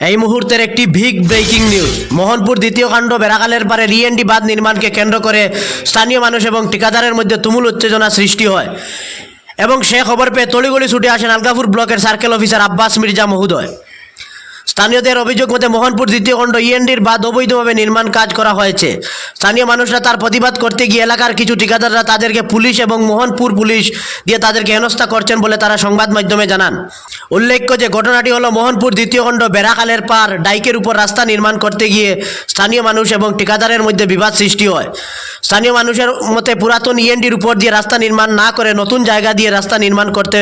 এই মুহূর্তের একটি বিগ ব্রেকিং নিউজ। মোহনপুর দ্বিতীয় কাণ্ড বেড়াখালের পারে রিএনডি বাঁধ নির্মাণকে কেন্দ্র করে স্থানীয় মানুষ এবং ঠিকাদারের মধ্যে তুমুল উত্তেজনা সৃষ্টি হয় এবং সে খবর পেয়ে তড়িঘড়ি ছুটে আসেন আলগাপুর ব্লকের সার্কেল অফিসার আব্বাস মির্জা মহোদয়। স্থানীয়দের অভিযোগ মতে মোহনপুর দ্বিতীয় খণ্ড ইএনডির বাঁধ অবৈধভাবে নির্মাণ কাজ করা হয়েছে। স্থানীয় মানুষরা তার প্রতিবাদ করতে গিয়ে এলাকার কিছু ঠিকাদাররা তাদেরকে পুলিশ এবং মোহনপুর পুলিশ দিয়ে তাদেরকে হেনস্থা করছেন বলে তারা সংবাদ মাধ্যমে জানান। উল্লেখ্য যে ঘটনাটি হলো মোহনপুর দ্বিতীয় খণ্ড বেড়াখালের পার ডাইকের উপর রাস্তা নির্মাণ করতে গিয়ে স্থানীয় মানুষ এবং ঠিকাদারের মধ্যে বিবাদ সৃষ্টি হয়। স্থানীয় মানুষের মতে পুরাতন ইএনডির উপর দিয়ে রাস্তা নির্মাণ না করে নতুন জায়গা দিয়ে রাস্তা নির্মাণ করতে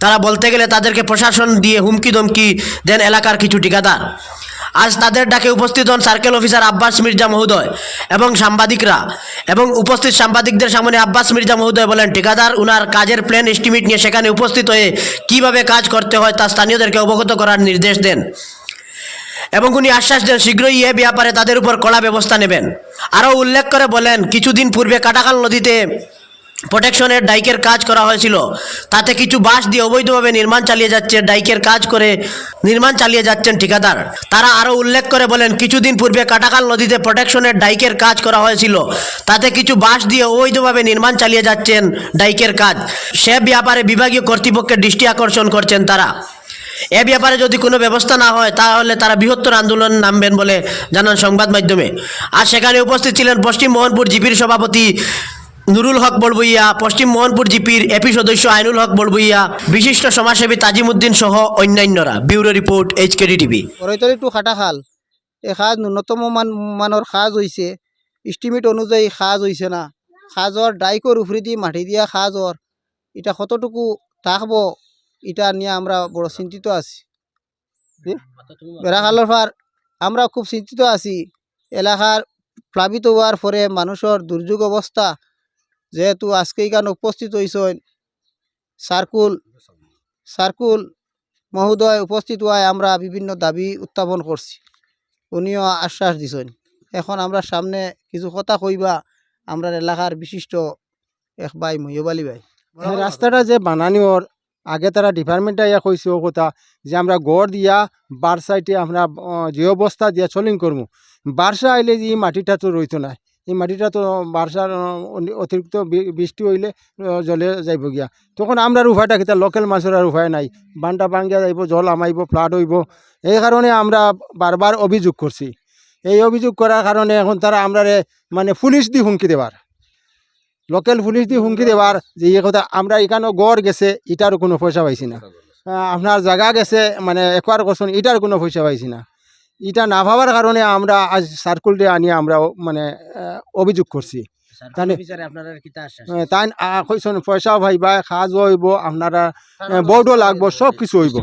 তারা বলতে গেলে তাদেরকে প্রশাসন দিয়ে হুমকি ধমকি দেন এলাকার কিছু ঠিকাদার। আজ তাদের ডাকে উপস্থিত হন সার্কেল অফিসার আব্বাস মির্জা মহোদয় এবং সাংবাদিকরা, এবং উপস্থিত সাংবাদিকদের সামনে আব্বাস মির্জা মহোদয় বলেন ঠিকাদার উনার কাজের প্ল্যান এস্টিমেট নিয়ে সেখানে উপস্থিত হয়ে কিভাবে কাজ করতে হয় তা স্থানীয়দেরকে অবগত করার নির্দেশ দেন এবং উনি আশ্বাস দেন শীঘ্রই এ ব্যাপারে তাদের উপর কড়া ব্যবস্থা নেবেন। আরও উল্লেখ করে বলেন কিছুদিন পূর্বে কাটাখাল নদীতে প্রোটেকশনের ডাইকের কাজ করা হয়েছিল, তাতে কিছু বাঁশ দিয়ে অবৈধভাবে নির্মাণ চালিয়ে যাচ্ছে ডাইকের কাজ করে নির্মাণ চালিয়ে যাচ্ছেন ঠিকাদার। তারা আরও উল্লেখ করে বলেন কিছুদিন পূর্বে কাটাখাল নদীতে প্রোটেকশনের ডাইকের কাজ করা হয়েছিল, তাতে কিছু বাঁশ দিয়ে অবৈধভাবে নির্মাণ চালিয়ে যাচ্ছেন ডাইকের কাজ। সে ব্যাপারে বিভাগীয় কর্তৃপক্ষের দৃষ্টি আকর্ষণ করছেন তারা। এ ব্যাপারে যদি কোনো ব্যবস্থা না হয় তাহলে তারা বৃহত্তর আন্দোলন নামবেন বলে জানান সংবাদ মাধ্যমে। আর সেখানে উপস্থিত ছিলেন পশ্চিম মোহনপুর জিপির সভাপতি নুরুল হক বড়বুইয়া, পশ্চিম মোহনপুর জিপির এপি সদস্য আইনুল হক বড়বুইয়া, বিশিষ্ট সমাজসেবী তাজিমুদ্দিন সহ অন্যান্যরা। Bureau report HKD TV. Raitoli to Khatakhal এই সাজ ন্যূনতম মানৰ সাজ হৈছে, ইষ্টিমেট অনুযায়ী সাজ হৈছে না, সাজর ডাইকর উফরি দিয়ে মাটি দিয়া সাজর এটা কতটুকু থাকব এটা নিয়ে আমরা বড় চিন্তিত আছি। বেড়াখালের পার আমরা খুব চিন্তিত আছি। এলাকার প্লাবিত হওয়ার পরে মানুষের দুর্যোগ অবস্থা, যেহেতু আজকে এখানে উপস্থিত হয়েছেন সার্কুল মহোদয় উপস্থিত হওয়ায় আমরা বিভিন্ন দাবি উত্থাপন করছি, উনিও আশ্বাস দিছেন। এখন আমরা সামনে কিছু কথা কইবা আমরা এলাকার বিশিষ্ট এক ভাই মহিয়ব আলী ভাই। রাস্তাটা যে বানানি ওর আগে তারা ডিপার্টমেন্টে ইয়া কইছে ও কথা যে আমরা গড় দিয়া বার সাইডে আমরা যে অবস্থা দিয়া চলিং করবো, বার্ষা আইলে যে এই মাটিটা তো রইতো না, এই মাটিটা তো বার্ষার অতিরিক্ত বৃষ্টি হইলে জলে যাইব গিয়া, তখন আমরা উপায়টা কিতা লোকাল মানুষের আর উপায় নাই, বানটা ভাঙ্গিয়া যাইব, জল আমাইব, ফ্লাড হইব। এই কারণে আমরা বারবার অভিযোগ করছি। এই অভিযোগ করার কারণে এখন তারা আমরা মানে পুলিশ দিয়ে হুমকি দেবার, লোকাল পুলিশ দিয়ে হুমকি দেবার যে এই কথা আমরা এখানেও গড় গেছে এটারও কোনো পয়সা পাইছি না, আপনার জায়গা গেছে মানে একবার করছেন এটার কোনো পয়সা পাইছি না। এটা না ভাবার কারণে আমরা আজ সার্কুলটে আনিয়ে আমরা মানে অভিযোগ করছি। তাই কইছেন পয়সাও ভাইবা, সাজও হইব, আপনারা বোর্ডও লাগবো, সব কিছু হইব,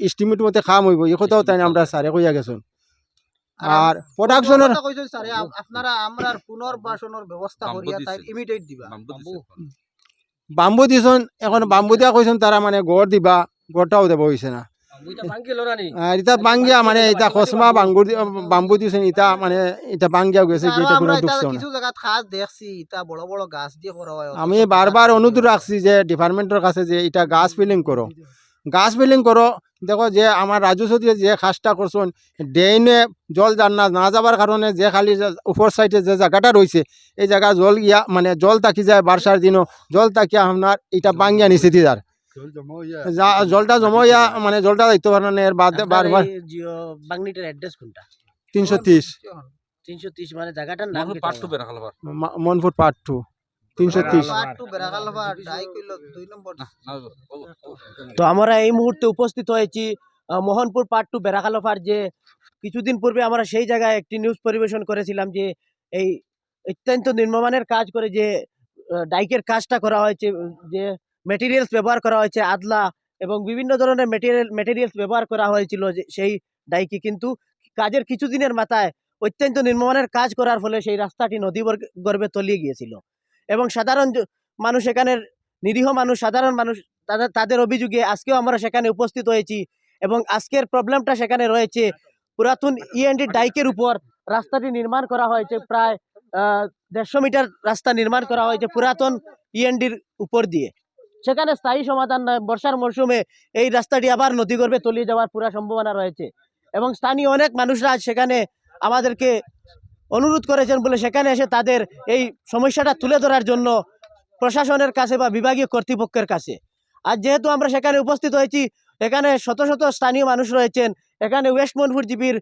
ইস্টিমেট মতে খাম হইব, এই কথাও তাই আমরা স্যারে কইয়া গেছেন। আর প্রোডাকশনের আপনারা আমরা পুনর্বাসনের ব্যবস্থা করিয়া তাই ইমিডিয়েট দিবা। বাম্বু দিছেন, এখন বাম্বু দিয়া কইছেন তারা মানে গড় দিবা, গড়টাও দেব হইছে না। এটা বাঙ্গিয়া মানে এটা কসমা বাম্বু দিছেন, এটা মানে এটা বাঙ্গিয়া গেছে, কিছু জায়গাত খাস দেখছি এটা বড় বড় গাছ দিয়ে করা হয়। আমি বারবার অনুরোধ রাখছি যে ডিপার্টমেন্টের কাছে যে এটা গাছ ফিলিং করো, গাছ ফিলিং করো। দেখো যে আমার রাজস্ব দিয়ে যে খাসটা করছেন ড্রেনে জল না যাবার কারণে যে খালি উপর সাইডে যে জায়গাটা রয়েছে এই জায়গা জল গিয়া মানে জল তাকি যায়, বার্ষার দিনও জল তাকিয়া আপনার এটা বাঙ্গিয়া নিচে দিদার জলটা জমাইয়া মানে জলটা যাইতে পারে না। এর বাদে বারবার অ্যাড্রেস কোনটা? 330 মানে জায়গাটার নাম মনপুর পার্ট 2 330। তো আমরা এই মুহূর্তে উপস্থিত হয়েছি মোহনপুর পার্ট 2 বেড়াখালপার। যে কিছুদিন পূর্বে আমরা সেই জায়গায় একটি নিউজ পরিবেশন করেছিলাম যে এই অত্যন্ত নিম্নমানের কাজ করে যে ডাইকের কাজটা করা হয়েছে, যে মেটেরিয়ালস ব্যবহার করা হয়েছে আদলা এবং বিভিন্ন ধরনের মেটেরিয়ালস ব্যবহার করা হয়েছিল যে সেই ডাইকে, কিন্তু কাজের কিছুদিনের মাথায় অত্যন্ত নিম্নমানের কাজ করার ফলে সেই রাস্তাটি নদী গর্ভে তলিয়ে গিয়েছিল এবং সাধারণ মানুষ, এখানের নিরীহ মানুষ, সাধারণ মানুষ তাদের অভিযোগে আজকেও আমরা সেখানে উপস্থিত হয়েছি এবং আজকের প্রবলেমটা সেখানে রয়েছে। পুরাতন ইএনডি ডাইকের উপর রাস্তাটি নির্মাণ করা হয়েছে, প্রায় 150 মিটার রাস্তা নির্মাণ করা হয়েছে পুরাতন ইএনডির উপর দিয়ে। সেখানে স্থায়ী সমাধান নয়, বর্ষার মরশুমে এই রাস্তাটি আবার নদীগর্ভে তলিয়ে যাওয়ার পুরা সম্ভাবনা রয়েছে এবং স্থানীয় অনেক মানুষরা আজ সেখানে আমাদেরকে অনুরোধ করেছেন বলে সেখানে এসে তাদের এই সমস্যাটা তুলে ধরার জন্য প্রশাসনের কাছে বা বিভাগীয় কর্তৃপক্ষের কাছে। আর যেহেতু আমরা সেখানে উপস্থিত হয়েছি, এখানে শত শত স্থানীয় মানুষ রয়েছেন, এখানে ওয়েস্ট মনপুর জিপির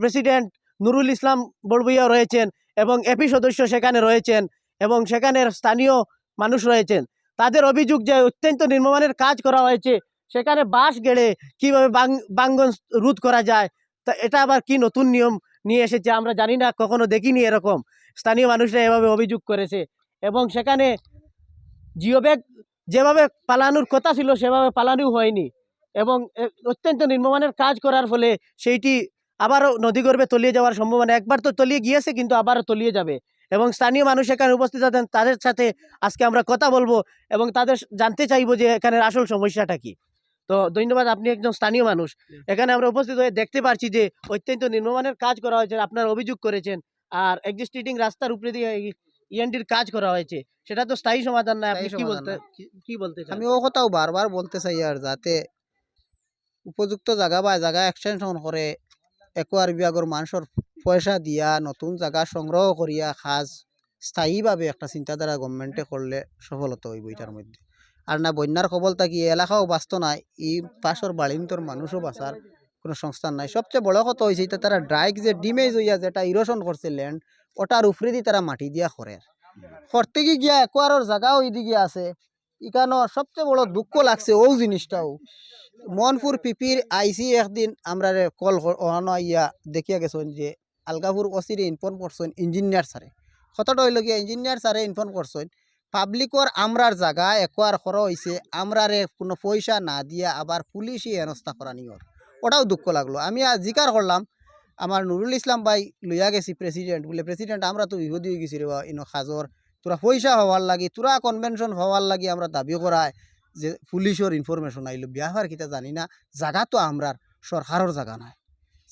প্রেসিডেন্ট নুরুল ইসলাম বড়ভূইয়া রয়েছেন এবং এপি সদস্য সেখানে রয়েছেন এবং সেখানের স্থানীয় মানুষ রয়েছেন। তাদের অভিযোগ যে অত্যন্ত নিম্নমানের কাজ করা হয়েছে, সেখানে বাঁশ গেড়ে কীভাবে বাঙ্গন রোধ করা যায়, তা এটা আবার কি নতুন নিয়ম নিয়ে এসেছে আমরা জানি না, কখনো দেখিনি এরকম। স্থানীয় মানুষরা এভাবে অভিযোগ করেছে এবং সেখানে জিও ব্যাগ যেভাবে পালানোর কথা ছিল সেভাবে পালানো হয়নি এবং অত্যন্ত নিম্নমানের কাজ করার ফলে সেইটি আবারও নদীগর্ভে তলিয়ে যাওয়ার সম্ভাবনা, একবার তো তলিয়ে গিয়েছে কিন্তু আবারও তলিয়ে যাবে। এবং স্থানীয় মানুষ এখানে উপস্থিত আছেন, তাদের সাথে আজকে আমরা কথা বলবো এবং তাদের জানতে চাইবো যে এখানের আসল সমস্যাটা কি। তো ধন্যবাদ, আপনি একজন স্থানীয় মানুষ। এখানে আমরা উপস্থিত হয়ে দেখতে পারছি যে অত্যন্ত নিম্নমানের কাজ করা হয়েছে, আপনারা অভিযোগ করেছেন। আর এক্সিস্টিং রাস্তার উপরে দিয়ে ইএনডির কাজ করা হয়েছে, সেটা তো স্থায়ী সমাধান না। আপনি স্থায়ী কি সমাধান বলতে না। কি বলতে চান? আমি ও কথাও বারবার বলতে চাই আর যাতে উপযুক্ত জায়গা বা জায়গা এক্সটেনশন করে একোয়ার বিভাগের মানুষের পয়সা দিয়া নতুন জায়গা সংগ্রহ করিয়া খাজ স্থায়ীভাবে একটা চিন্তাধারা গভর্নমেন্টে করলে সফলতা হইব এটার মধ্যে। আর না বন্যার খবর থাকি এলাকাও বাঁচত নাই, এই পাশের বাড়িন্তর মানুষও বাঁচার কোনো সংস্থান নাই। সবচেয়ে বড় কথা হয়েছে এটা তারা ড্রাইক যে ডিমেজ হইয়া যেটা ইরোশন করছে ল্যান্ড, ওটার উপরে দিয়ে তারা মাটি দিয়া করে করতে গিয়া একোয়ারের জায়গাও ওইদিকে আছে। ইকানো সবচেয়ে বড় দুঃখ লাগছে ও জিনিসটাও মনপুর পিপির আইসি একদিন আমরা কল ওহানো আইয়া দেখিয়া গেছেন যে আলগাপুর ওসিরে ইনফর্ম করছেন ইঞ্জিনিয়ার স্যারে। কতটা হইল গিয়া ইঞ্জিনিয়ার স্যারে ইনফর্ম করছেন পাবলিকর আমরার জায়গা একোয়ার করা হয়েছে, আমরারে কোনো পয়সা না দিয়া আবার পুলিশই হেনস্থা করা নিয়র। ওটাও দুঃখ লাগলো। আমি জিকার করলাম আমার নুরুল ইসলাম ভাই লইয়া গেছি প্রেসিডেন্ট বলে, প্রেসিডেন্ট আমরা তো বিপদ হয়ে গেছি রে বা ইনো খাজর তোরা পয়সা হওয়ার লাগি তোরা কনভেনশন হওয়ার লাগি আমরা দাবি করায় যে পুলিশের ইনফরমেশন আইলো বিয়াহার কিতা জানি না, জায়গা তো আমরার সরকারের জায়গা নাই।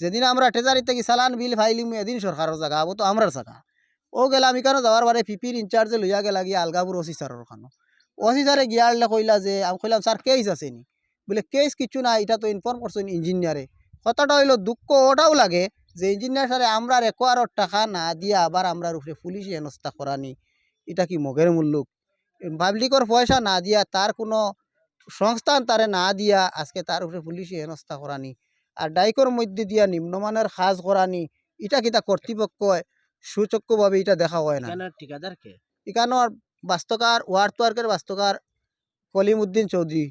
যেদিন আমরা ট্রেজারি থেকে চালান বিল ফাইলিম এদিন সরকারের জায়গা হবো তো আমরার জায়গা। ও গেলা আমি কেন যাওয়ার বারে পিপির ইনচার্জে লইয়া গেলা গিয়া আলগাপুর ওসি স্যারের ওখানো। ওসি স্যারে গিয়া আনলে কইলা যে আমি কইলাম স্যার কেস আছে নি, বলে কেস কিছু না, এটা তো ইনফর্ম করছেন ইঞ্জিনিয়ারে। কথাটা হইলো দুঃখ ওটাও লাগে যে ইঞ্জিনিয়ার স্যারে আমরা একোয়ারের টাকা না দিয়া আবার আমরার উপরে পুলিশি হেনস্থা করানি, এটা কি মগের মুল্লুক। পাবলিকর পয়সা না দিয়া তার কোনো সংস্থান তারে না দিয়া আজকে তার উপরে পুলিশি হেনস্থা করানি আর ডাইকর মধ্যে দিয়া নিম্নমানের কাজ করানি, এটা কিতা কর্তৃপক্ষ সুচক্ষভাবে এটা দেখা হয় না। ঠিকাদার কে? এখানোর বাস্তকার ওয়ার্কের বাস্তকার কলিমউদ্দিন চৌধুরী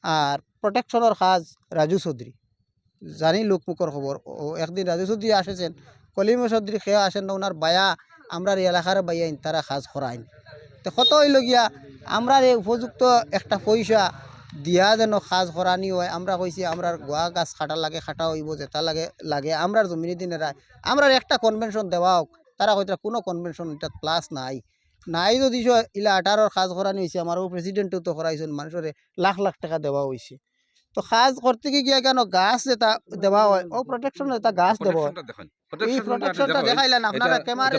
আর প্রোটেকশনের কাজ রাজু চৌধুরী। জানি লোকমুখর খবর ও একদিন রাজু চৌধুরী আসেছেন, কলিম চৌধুরী খেয়ে আসেন না, ওনার বায়া আমরা এলাকার বাইয়াইন তারা কাজ করাইন। তো কত হইল গিয়া আমরা উপযুক্ত একটা পয়সা দিয়া যেন কাজ করানি হয়। আমরা কইছি আমরা গোয়া গাছ খাটা লাগে খাটা হইব, যেটা লাগে লাগে আমরা জমিনে দিনে রায় আমরা একটা কনভেনশন দেওয়া হোক। তারা কইতা কোনো কনভেনশন এটা প্লাস নাই নাই যদি ইলা 18 কাজ করানি হয়েছে, আমারও প্রেসিডেন্টও তো করাইছেন, মানুষের লাখ লাখ টাকা দেওয়া হয়েছে। তো কাজ করতে গিয়া কেন গাছ যেটা দেওয়া হয় ও প্রোটেকশন এটা গাছ দেওয়া হয়, এই প্রোটেকশনটা দেখাইলেন আপনারা ক্যামেরা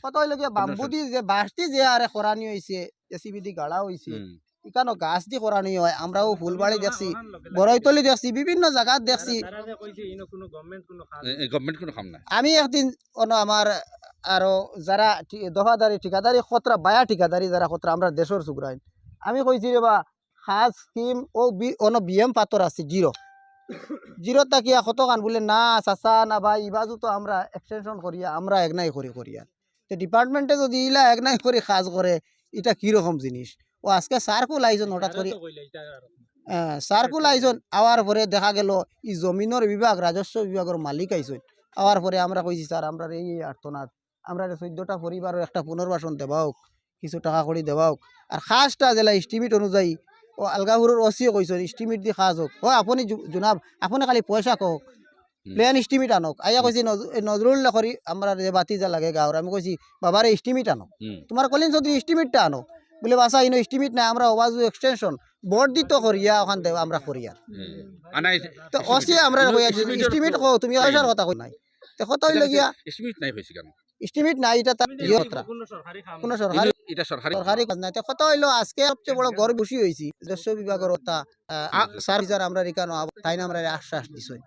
কত হইল গিয়া বাম্বু দি যে বাঁশটি যে আরে করানি হয়েছে এসিবি দি গাড়া হয়েছে, এখানে গাছ দি করানি হয়। আমরাও ফুলবাড়ি দেখছি, বড়ইতলি দেখছি, বিভিন্ন জায়গাত দেখছি। আমি একদিন আমার আরো যারা দফাদারি ঠিকাদারি খতরা বায়া ঠিকাদারি যারা খতরা আমরা দেশের সুগ্রাইন আমি কইছি রে বা খাস স্কিম ও বিএম পাথর আছে জিরো তাকিয়া কত কান বলে না চাচা না ভাই ইবাজু তো আমরা এক্সটেনশন করিয়া আমরা একনাই করিয়া তো ডিপার্টমেন্টে যদি ইলা একনাই করে কাজ করে এটা কিরকম জিনিস। ও আজকে সার্কুল আইজন হঠাৎ করে সার্কুল আইজন আওয়ার পরে দেখা গেল ই জমিনের বিভাগ রাজস্ব বিভাগের মালিক আইসন। আওয়ার পরে আমরা কইছি স্যার আমরা এই আর্তনাথ আমরা 14টা পরিবারের একটা পুনর্বাসন দেওয়া হোক, কিছু টাকা করি দেওয়া হোক। আর খাসটা জেলা এস্টিমেট অনুযায়ী ও আলগাপুরের ওসিও কইছেন এস্টিমেট দিয়ে খাস হোক। ও আপনি জনাব আপনি খালি পয়সা কওক, প্লেন এস্টিমেট আনক। আইয়া কইছি নজরুল করি আমরা যে বাতি যা লাগে গাঁৱৰ আমি কইছি বাবারে এস্টিমেট আনক, তোমার কলিন চৌধুরী এস্টিমেটটা আনো। বলে বাসা ইনো এস্টিমেট নাই, আমরা ওবাজু এক্সটেনশন বোর্ড দিত করিয়া ওখান দেব আমরা করিয়া। তো ওসি আমরা এস্টিমেট কও তুমি পয়সার কথা কই নাই। তো কত হইল গিয়া এস্টিমেট নাই হইছে কেন? এস্টিমেট নাই এটা তার কোনো সরকারি এটা সরকারি সরকারি কাজ নাই কত হইলো আজকে সবচেয়ে বড় গর্ব খুশি হয়েছি রাজস্ব বিভাগের ওটা স্যার আমরা রিকানো তাই না আমরা আশ্বাস দিছই